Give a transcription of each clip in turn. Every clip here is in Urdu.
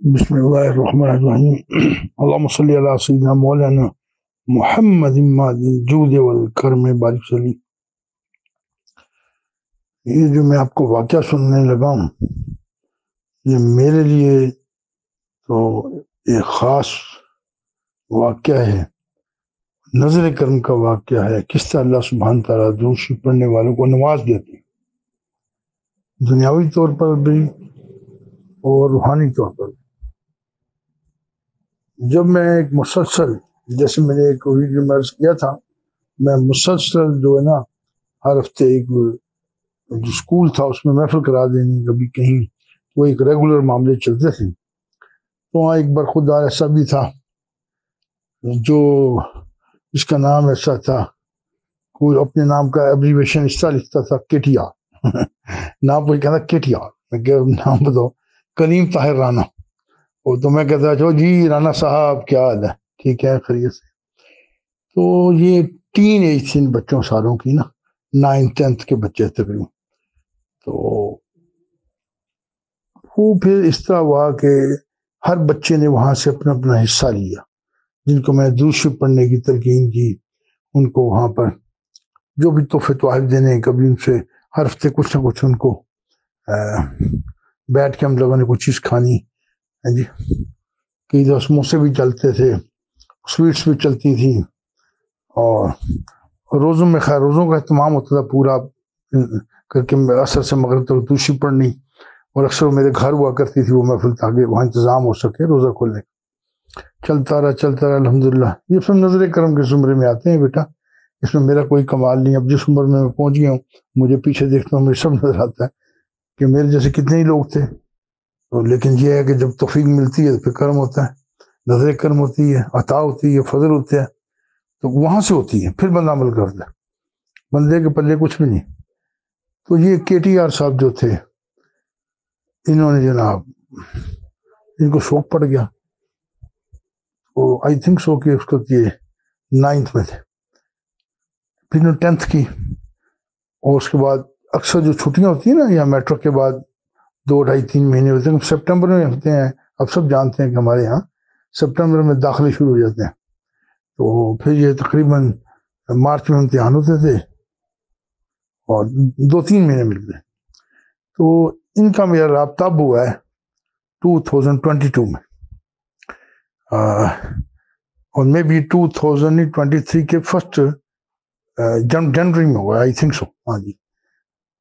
بسم اللہ الرحمن الرحیم اللہم صلی علی سیدنا مولانا محمد الجود والکرم بارک صلی. یہ جو میں آپ کو واقعہ سننے لگا ہوں یہ میرے لیے تو ایک خاص واقعہ ہے، نظر کرم کا واقعہ ہے. کس طرح اللہ سبحانہ تعالیٰ دوسری پڑھنے والوں کو نواز دیتے ہیں، دنیاوی طور پر بھی اور روحانی طور پر. جب میں ایک مسلسل، جیسے میں نے ایک ویڈیو میں عرض کیا تھا، میں مسلسل جو ہے نا ہر ہفتے ایک جو اسکول تھا اس میں محفل کرا دینی، کبھی کہیں وہ ایک ریگولر معاملے چلتے تھے. تو وہاں ایک برخودار ایسا بھی تھا جو اس کا نام ایسا تھا، کوئی اپنے نام کا ایبریویشن اس طرح لکھتا تھا کے ٹی آر نام کوئی کہتا کے ٹی آر. میں کہ نام بتاؤ، کریم طاہر رانا. تو میں کہتا چلو جی رانا صاحب کیا حال ہے، ٹھیک ہے خیریت سے. تو یہ ٹین ایج تھی ان بچوں ساروں کی نا، 9th-10th کے بچے تقریباً. تو وہ پھر اس طرح ہوا کہ ہر بچے نے وہاں سے اپنا اپنا حصہ لیا. جن کو میں دوسری پڑھنے کی تلقین کی ان کو وہاں پر جو بھی تحفے تحائف دینے، کبھی ان سے ہر ہفتے کچھ نہ کچھ ان کو بیٹھ کے ہم لوگوں نے کچھ چیز کھانی. جی کئی دفعہ سموسے بھی چلتے تھے، سویٹس بھی چلتی تھی، اور روزوں میں خیر روزوں کا اہتمام ہوتا تھا پورا کر کے اثر سے مغرب تک دوسری پڑھنی. اور اکثر میرے گھر ہوا کرتی تھی وہ محفل تاکہ وہاں انتظام ہو سکے روزہ کھولنے کا. چلتا رہا الحمدللہ. یہ سب نظر کرم کے زمرے میں آتے ہیں بیٹا، اس میں میرا کوئی کمال نہیں. اب جس عمر میں پہنچ گیا ہوں مجھے پیچھے دیکھتا ہوں مجھے سب نظر آتا ہے کہ میرے جیسے کتنے ہی لوگ تھے. تو لیکن یہ ہے کہ جب توفیق ملتی ہے تو پھر کرم ہوتا ہے، نظر کرم ہوتی ہے، عطا ہوتی ہے، فضل ہوتے ہیں. تو وہاں سے ہوتی ہے، پھر بندہ عمل کرتا ہے، بندے کے پلے کچھ بھی نہیں. تو یہ کے ٹی آر صاحب جو تھے، انہوں نے جناب ان کو شوق پڑ گیا. وہ آئی تھنک سو کہ اس کو یہ 9th میں تھے، پھر انہوں نے 10th کی. اور اس کے بعد اکثر جو چھٹیاں ہوتی ہیں نا یا میٹرک کے بعد 2-2.5-3 مہینے ہوتے ہیں، سپٹمبر میں ہوتے ہیں. اب سب جانتے ہیں کہ ہمارے ہاں سپٹمبر میں داخلے شروع ہو جاتے ہیں. تو پھر یہ تقریباً مارچ میں امتحان ہوتے تھے اور 2-3 مہینے ملتے. تو ان کا میرا رابطہ اب ہوا ہے 2022 میں، اور میں بھی 2023 کے فرسٹ جنوری میں ہوا آئی تھنک سو. ہاں جی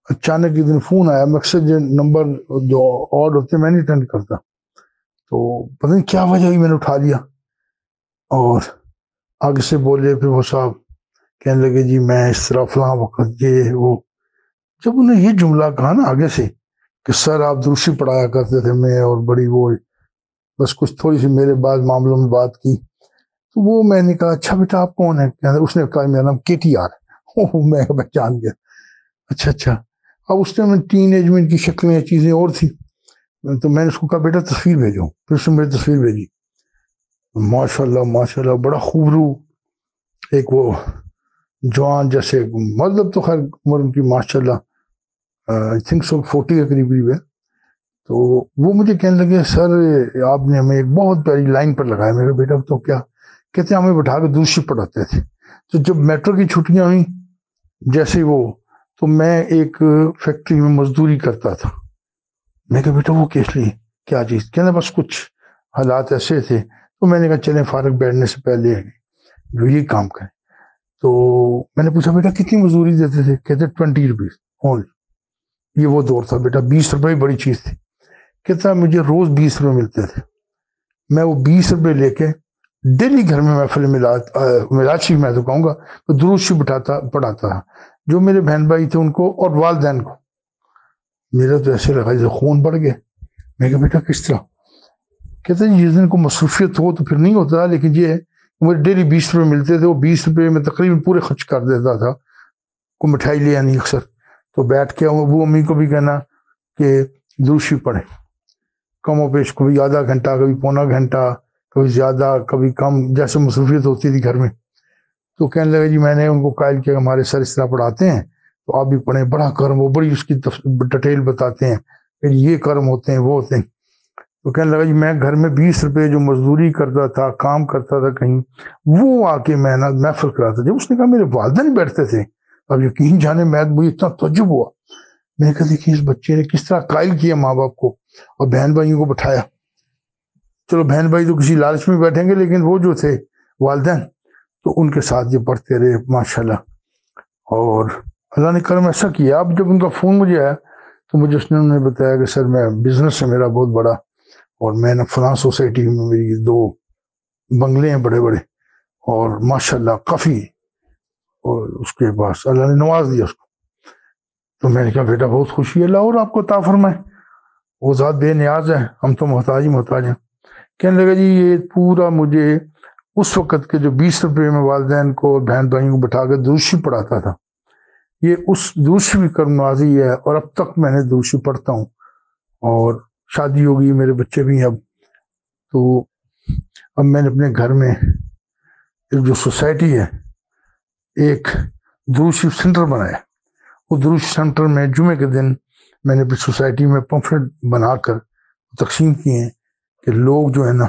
اچانک ایک دن فون آیا. میں اکثر جو نمبر جو آڈ ہوتے میں نہیں اٹینڈ کرتا، تو پتہ نہیں کیا وجہ ہوئی میں نے اٹھا لیا. اور آگے سے بولے پھر وہ صاحب کہنے لگے جی میں اس طرح فلاں وقت یہ وہ. جب انہیں یہ جملہ کہا نا آگے سے کہ سر آپ دوسری پڑھایا کرتے تھے میں، اور بڑی وہ بس کچھ تھوڑی سی میرے بعد معاملوں میں بات کی، تو وہ میں نے کہا اچھا بیٹا آپ کون ہیں؟ اس نے کہا میرا نام کے ٹی آر ہے. میں پہچان گیا، اچھا. اب اس ٹائم ٹین ایج میں ان کی شکلیں چیزیں اور تھی. تو میں نے اس کو کہا بیٹا تصویر بھیجو، پھر اس نے میری تصویر بھیجی. ماشاء اللہ بڑا خوبرو ایک وہ جوان جیسے، مطلب تو خیر عمر ان کی ماشاء اللہ آئی تھنک سو 40 کے قریب ہے. تو وہ مجھے کہنے لگے سر آپ نے ہمیں ایک بہت پیاری لائن پر لگایا. میرا بیٹا تو کیا کہتے ہیں، ہمیں بٹھا کے دوسری پڑھاتے تھے. تو جب میٹرو کی چھٹیاں ہوئیں جیسے وہ، تو میں ایک فیکٹری میں مزدوری کرتا تھا. میں کہا بیٹا وہ کس لیے کیا چیز؟ کہنا بس کچھ حالات ایسے تھے. تو میں نے کہا چلیں فارغ بیٹھنے سے پہلے جو یہ کام کریں. تو میں نے پوچھا بیٹا کتنی مزدوری دیتے تھے؟ کہتے 20 روپیز اونلی. یہ وہ دور تھا بیٹا، 20 روپے بڑی چیز تھی. کہتا مجھے روز 20 روپے ملتے تھے. میں وہ 20 روپے لے کے ڈیلی گھر میں محفل میلاد شریف میں تو کہوں گا تو درود شریف پڑھاتا تھا، جو میرے بہن بھائی تھے ان کو اور والدین کو. میرا تو ایسے لگا جیسے خون بڑھ گیا. میں کہا بیٹا کس طرح؟ کہتے ہیں جس دن کو مصروفیت ہو تو پھر نہیں ہوتا، لیکن یہ مجھے ڈیلی 20 روپے ملتے تھے. وہ 20 روپے میں تقریباً پورے خرچ کر دیتا تھا. کوئی مٹھائی لے آنی اکثر، تو بیٹھ کے وہ امی کو بھی کہنا کہ درود شریف پڑھیں، کم و بیش کبھی آدھا گھنٹہ، کبھی پونا گھنٹہ، کبھی زیادہ کبھی کم، جیسے مصروفیت ہوتی تھی گھر میں. تو کہنے لگا جی میں نے ان کو قائل کیا کہ ہمارے سر اس طرح پڑھاتے ہیں تو آپ بھی پڑھیں. بڑا کرم، وہ بڑی اس کی ڈیٹیل بتاتے ہیں کہ یہ کرم ہوتے ہیں وہ ہوتے ہیں. تو کہنے لگا جی میں گھر میں 20 روپے جو مزدوری کرتا تھا، کام کرتا تھا کہیں، وہ آ کے میں نا محفل کراتا. جب اس نے کہا میرے والدین بیٹھتے تھے، اب یقین جانے مجھے اتنا تعجب ہوا. میں نے کہا دیکھیے اس بچے نے کس طرح قائل کیا ماں باپ کو اور بہن بھائیوں کو بٹھایا. چلو بہن بھائی تو کسی لالچ میں بیٹھیں گے، لیکن وہ جو تھے والدین تو ان کے ساتھ یہ پڑھتے رہے ماشاءاللہ. اور اللہ نے کرم ایسا کیا. اب جب ان کا فون مجھے آیا تو مجھے اس نے بتایا کہ سر میں بزنس ہے میرا بہت بڑا، اور میں نے فلاں سوسائٹی میں میری 2 بنگلے ہیں بڑے بڑے، اور ماشاءاللہ کافی، اور اس کے بعد اللہ نے نواز دیا اس کو. تو میں نے کہا بیٹا بہت خوشی ہے، اللہ اور آپ کو عطا فرمائے، وہ ذات بے نیاز ہے، ہم تو محتاج ہی محتاج ہیں. کہنے لگا جی یہ پورا مجھے اس وقت کے جو 20 روپے میں والدین کو بہن بھائیوں کو بٹھا کے دروشی پڑھاتا تھا، یہ اس دروشی بھی کرم نوازی ہے. اور اب تک میں نے دروشی پڑھتا ہوں، اور شادی ہوگی، میرے بچے بھی ہیں اب. تو اب میں نے اپنے گھر میں ایک جو سوسائٹی ہے ایک دروشی سینٹر بنایا. وہ دروشی سینٹر میں جمعے کے دن میں نے اپنی سوسائٹی میں پمفلٹ بنا کر تقسیم کیے ہیں کہ لوگ جو ہے نا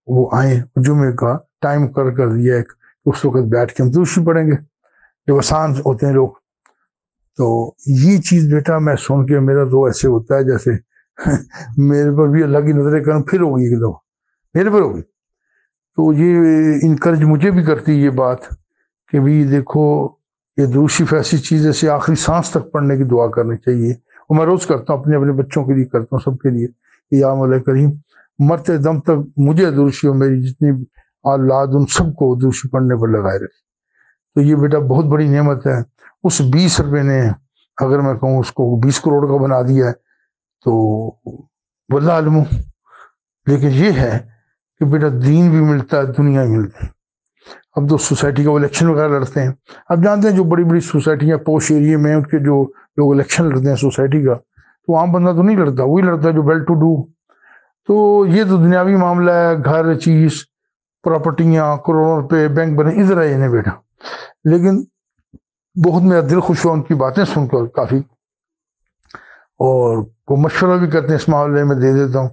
وہ آئیں. جمعے کا ٹائم کر دیا ہے کہ اس وقت بیٹھ کے ہم دروشی پڑھیں گے، جب آسان ہوتے ہیں لوگ. تو یہ چیز بیٹا میں سن کے میرا تو ایسے ہوتا ہے جیسے میرے پر بھی اللہ کی نظر کرم پھر ہوگی ایک دفعہ میرے پر ہوگی. تو یہ انکریج مجھے بھی کرتی یہ بات کہ بھی دیکھو یہ دروشی ایسی چیز ہے، اسے آخری سانس تک پڑھنے کی دعا کرنی چاہیے. اور میں روز کرتا ہوں، اپنے بچوں کے لیے کرتا ہوں، سب کے لیے کہ یا مولا کریم مرتے دم تک مجھے دروشی اور میری جتنی اولاد ان سب کو دروشی پڑھنے پر لگائے رکھے. تو یہ بیٹا بہت بڑی نعمت ہے. اس 20 روپے نے اگر میں کہوں اس کو 20 کروڑ کا بنا دیا ہے تو واللہ علم. لیکن یہ ہے کہ بیٹا دین بھی ملتا ہے، دنیا بھی ملتی ہے. اب تو سوسائٹی کا وہ الیکشن وغیرہ لڑتے ہیں. اب جانتے ہیں جو بڑی بڑی سوسائٹیاں پوش ایریے میں ان کے جو لوگ الیکشن لڑتے ہیں سوسائٹی کا، تو عام بندہ تو نہیں لڑتا، وہی لڑتا ہے جو ویل ٹو ڈو. تو یہ تو دنیاوی معاملہ ہے، گھر چیز پراپرٹیاں کروڑوں روپے بینک بنے ادھر آئے نہیں بیٹا. لیکن بہت میرا دل خوش ہوا ان کی باتیں سن کر کافی، اور کو مشورہ بھی کرتے ہیں اس معاملے میں دے دیتا ہوں.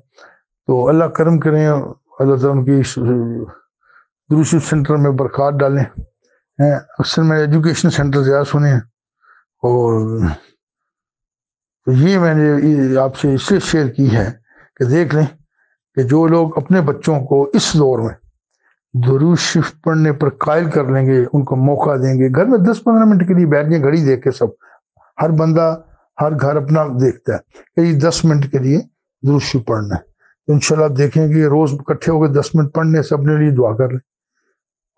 تو اللہ کرم کریں، اللہ تعالیٰ ان کی دروشی سینٹر میں برکات ڈالیں. اکثر میں ایجوکیشن سینٹر زیادہ سنے ہیں، اور یہ میں نے آپ سے اس لیے شیئر کی ہے کہ دیکھ لیں کہ جو لوگ اپنے بچوں کو اس دور میں درود شریف پڑھنے پر قائل کر لیں گے، ان کو موقع دیں گے، گھر میں 10-15 منٹ کے لیے بیٹھ کے گھڑی دیکھ کے، سب ہر بندہ ہر گھر اپنا دیکھتا ہے کہ یہ 10 منٹ کے لیے درود شریف پڑھنا ہے. تو انشاءاللہ آپ دیکھیں گے روز اکٹھے ہو کے 10 منٹ پڑھنے سے اپنے لیے دعا کر لیں،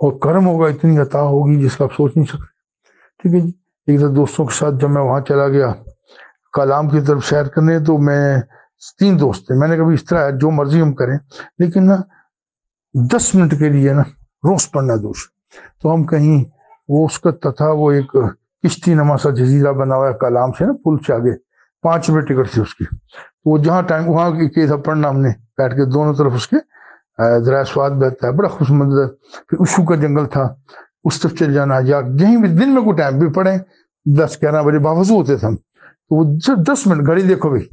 اور کرم ہوگا، اتنی عطا ہوگی جس کا آپ سوچ نہیں سکتے. ٹھیک ہے جی. ایک دفعہ دوستوں کے ساتھ جب میں وہاں چلا گیا کالام کی طرف سیر کرنے، تو میں 3 دوست تھے. میں نے کبھی اس طرح ہے جو مرضی ہم کریں، لیکن نا 10 منٹ کے لیے نا روز پڑھنا دوش. تو ہم کہیں وہ اس کا تھا وہ ایک کشتی نما سا جزیرہ بنا ہوا ہے کالام سے نا، پل سے آگے 5 روپے ٹکٹ تھی اس کی. وہ جہاں ٹائم وہاں کی تھا پڑھنا، ہم نے بیٹھ کے دونوں طرف اس کے ذرائع سواد بہتا ہے، بڑا خوش منظر. پھر اشو کا جنگل تھا، اس طرف چل جانا، یا یہیں بھی دن میں کوئی ٹائم بھی پڑھیں 10-11 بجے باوضو ہوتے تھے ہم. تو وہ 10 منٹ گھڑی دیکھو بھائی.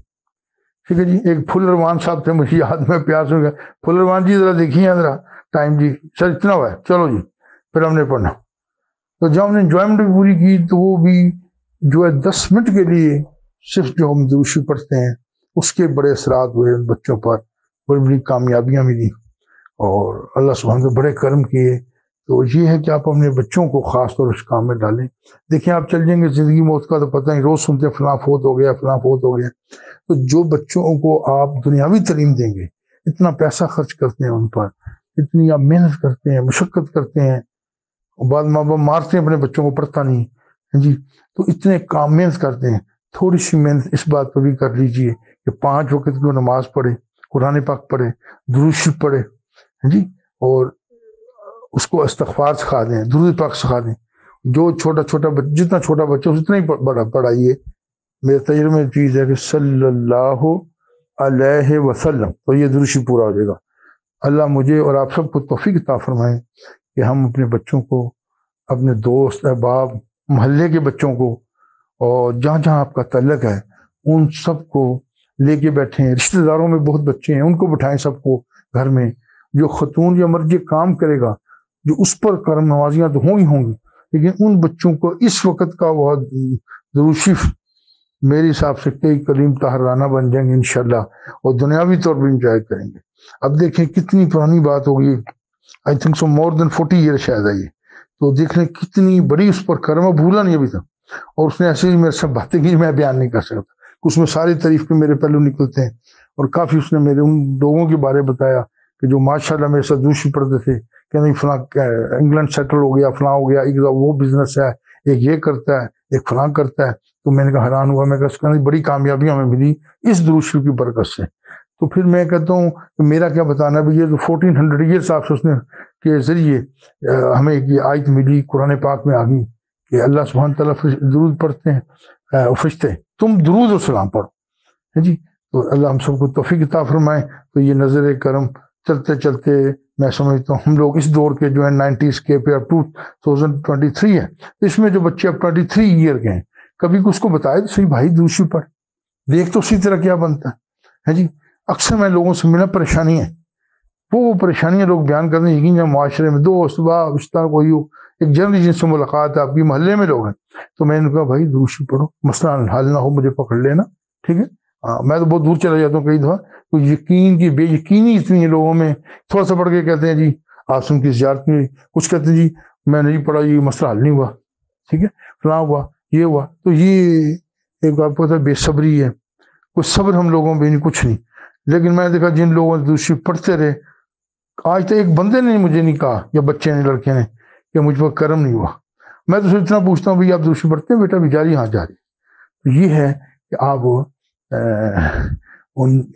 ٹھیک ہے جی. ایک پھل روان صاحب تھے، مجھے یاد میں پیاس ہو گیا، پھل روان جی ذرا دیکھیے ذرا ٹائم جی، سر اتنا ہوا ہے، چلو جی. پھر ہم نے پڑھنا. تو جب ہم نے انجوائمنٹ بھی پوری کی، تو وہ بھی جو ہے 10 منٹ کے لیے صرف جو ہم دروشی پڑھتے ہیں اس کے بڑے اثرات ہوئے ان بچوں پر، بڑی بڑی کامیابیاں ملی، اور اللہ سبحانہ نے بڑے کرم کیے. تو یہ ہے کہ آپ اپنے بچوں کو خاص طور اس کام میں ڈالیں. دیکھیں آپ چل جائیں گے، زندگی موت کا تو پتہ نہیں، روز سنتے ہیں فلاں فوت ہو گیا، فلاں فوت ہو گیا. تو جو بچوں کو آپ دنیاوی تعلیم دیں گے، اتنا پیسہ خرچ کرتے ہیں ان پر، اتنی آپ محنت کرتے ہیں، مشقت کرتے ہیں، بعد ماں باپ مارتے ہیں اپنے بچوں کو، پڑھتا نہیں جی. تو اتنے کام محنت کرتے ہیں، تھوڑی سی محنت اس بات پر بھی کر لیجئے کہ 5 وقت کی نماز پڑھے، قرآن پاک پڑھے، درود شریف پڑھے جی، اور اس کو استغفار سکھا دیں، درود پاک سکھا دیں. جو جتنا چھوٹا بچہ اتنا ہی پڑھائیے. میرے تجربے میں چیز ہے کہ صلی اللہ علیہ وسلم، تو یہ درود شریف پورا ہو جائے گا. اللہ مجھے اور آپ سب کو توفیق عطا فرمائے کہ ہم اپنے بچوں کو، اپنے دوست احباب، محلے کے بچوں کو، اور جہاں جہاں آپ کا تعلق ہے ان سب کو لے کے بیٹھے ہیں، رشتہ داروں میں بہت بچے ہیں، ان کو بٹھائیں سب کو گھر میں. جو خاتون یا مرد یہ کام کرے گا جو اس پر کرم نوازیاں تو ہوں گی، لیکن ان بچوں کو اس وقت کا وہ درود شریف میرے حساب سے کئی کریم طاہرانہ بن جائیں گے انشاءاللہ، اور دنیاوی طور پر انجوائے کریں گے. اب دیکھیں کتنی پرانی بات ہوگی، I think so more then 40 year شاید ہے یہ. تو دیکھ لیں کتنی بڑی اس پر کرم، بھولا نہیں ابھی تک. اور اس نے ایسے ہی میرے سے باتیں کی میں بیان نہیں کر سکتا، اس میں ساری تعریف کے میرے پہلو نکلتے ہیں. اور کافی اس نے میرے ان لوگوں کے بارے بتایا کہ جو ماشاءاللہ میرے ساتھ دوشی پڑھتے تھے کہ نہیں فلاں انگلینڈ سیٹل ہو گیا، فلاں ہو گیا، ایک وہ بزنس ہے، ایک یہ کرتا ہے، ایک فلاں کرتا ہے. تو میں نے کہا حیران ہوا، میں کہا بڑی کامیابی ہمیں ملی اس درود شریف کی برکت سے. تو پھر میں کہتا ہوں کہ میرا کیا بتانا بھی، یہ تو 1400 ایئرس آپ سے اس نے کے ذریعے ہمیں یہ آیت ملی قرآن پاک میں آ گئی کہ اللہ سبحانہ تعالیٰ درود پڑھتے ہیں، فرشتے تم درود و سلام پڑھو. جی تو اللہ ہم سب کو توفیق عطا فرمائے. تو یہ نظر کرم چلتے چلتے میں سمجھتا ہوں ہم لوگ اس دور کے جو ہے 90s کے پہ اب 2023 ہے، اس میں جو بچے اب 23 ایئر کے ہیں، کبھی اس کو بتائے تو صحیح بھائی درود شریف پڑھ، دیکھ تو اسی طرح کیا بنتا ہے. جی اکثر میں لوگوں سے ملا پریشانی ہے، وہ پریشانیاں لوگ بیان کرتے ہیں. یقین معاشرے میں دوست باپ رشتہ کوئی ہو، ایک جنرلی جن سے ملاقات ہے، آپ کی محلے میں لوگ ہیں، تو میں نے کہا بھائی درود شریف پڑھو، مسئلہ حل نہ ہو مجھے پکڑ لینا، ٹھیک ہے. میں تو بہت دور چلا جاتا ہوں کئی دفعہ، تو یقین کی بے یقینی اتنی ہے لوگوں میں، تھوڑا سا پڑھ کے کہتے ہیں جی آسم کی زیارت میں، کچھ کہتے ہیں جی میں نہیں پڑھا، یہ مسئلہ حل نہیں ہوا، ٹھیک ہے، فلاں ہوا یہ ہوا. تو یہ ایک آپ کو بے صبری ہے، کچھ صبر ہم لوگوں میں نہیں، کچھ نہیں. لیکن میں دیکھا جن لوگوں نے درود شریف پڑھتے رہے، آج تک ایک بندے نے مجھے نہیں کہا یا بچے نے لڑکے نے کہ مجھ پر کرم نہیں ہوا. میں تو اتنا پوچھتا ہوں بھائی آپ درود شریف پڑھتے ہیں بیٹا؟ بھی جاری، ہاں جاری. تو یہ ہے کہ آپ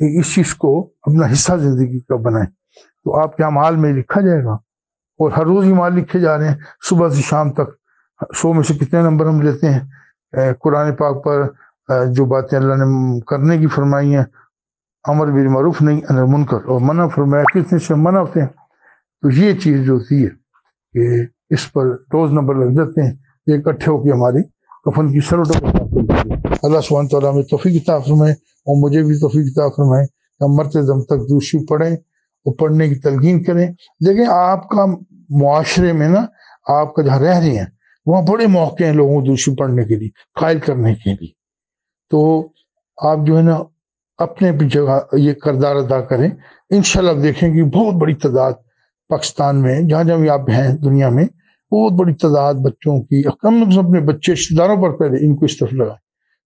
اس چیز کو اپنا حصہ زندگی کا بنائیں، تو آپ کے اعمال میں لکھا جائے گا. اور ہر روز اعمال لکھے جا رہے ہیں، صبح سے شام تک 100 میں سے کتنے نمبر ہم لیتے ہیں قرآن پاک پر جو باتیں اللہ نے کرنے کی فرمائی ہیں، امر بالمعروف نہیں انر منکر، اور منع فرمایا کتنے سے منع ہوتے ہیں. تو یہ چیز جو ہوتی ہے کہ اس پر روز نمبر لگ جاتے ہیں، یہ اکٹھے ہو کے ہماری کفن کی سروٹوں کو صاف کر دیتے ہیں. اللہ سبحانہ تعالیٰ ہمیں توفیق عطا فرمائے، اور مجھے بھی توفیق عطا فرمائے کہ ہم مرتے دم تک درود شریف پڑھیں اور پڑھنے کی تلقین کریں. لیکن آپ کا معاشرے میں نا، آپ کا جہاں رہ رہے ہیں وہاں بڑے موقع ہیں لوگوں کو درود شریف پڑھنے کے لیے، قائل کرنے کے لیے. تو آپ جو ہے نا اپنے بھی جگہ یہ کردار ادا کریں. انشاءاللہ آپ دیکھیں گے بہت بڑی تعداد پاکستان میں، جہاں جہاں بھی آپ ہیں دنیا میں، بہت بڑی تعداد بچوں کی، ہم اپنے بچے رشتے داروں پر پہلے ان کو اس طرف لگائیں.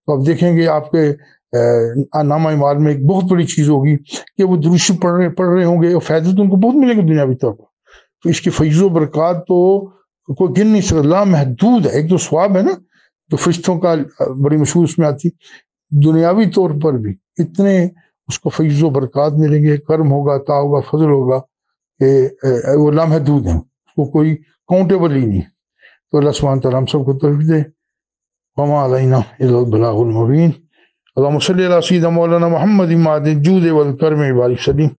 تو آپ دیکھیں گے آپ کے نامہ اعمال میں ایک بہت بڑی چیز ہوگی کہ وہ درود شریف پڑھ رہے ہوں گے، اور فائدے تو ان کو بہت ملیں گے دنیاوی طور پر. تو اس کی فیض و برکات تو کوئی گن نہیں سکتا، لامحدود ہے. ایک تو ثواب ہے نا جو فرشتوں کا بڑی مشہور اس میں آتی، دنیاوی طور پر بھی اتنے اس کو فیض و برکات ملیں گے، کرم ہوگا، عطا ہوگا، فضل ہوگا کہ وہ لامحدود ہیں، اس کو کوئی کاؤنٹیبل ہی نہیں. تو اللہ سبحانہ تعالیٰ ہم سب کو توفیق دے. وما علینا الا البلاغ المبین. اللہم صلی علی سیدنا مولانا محمد مادن جود والکرم بارک سلیم.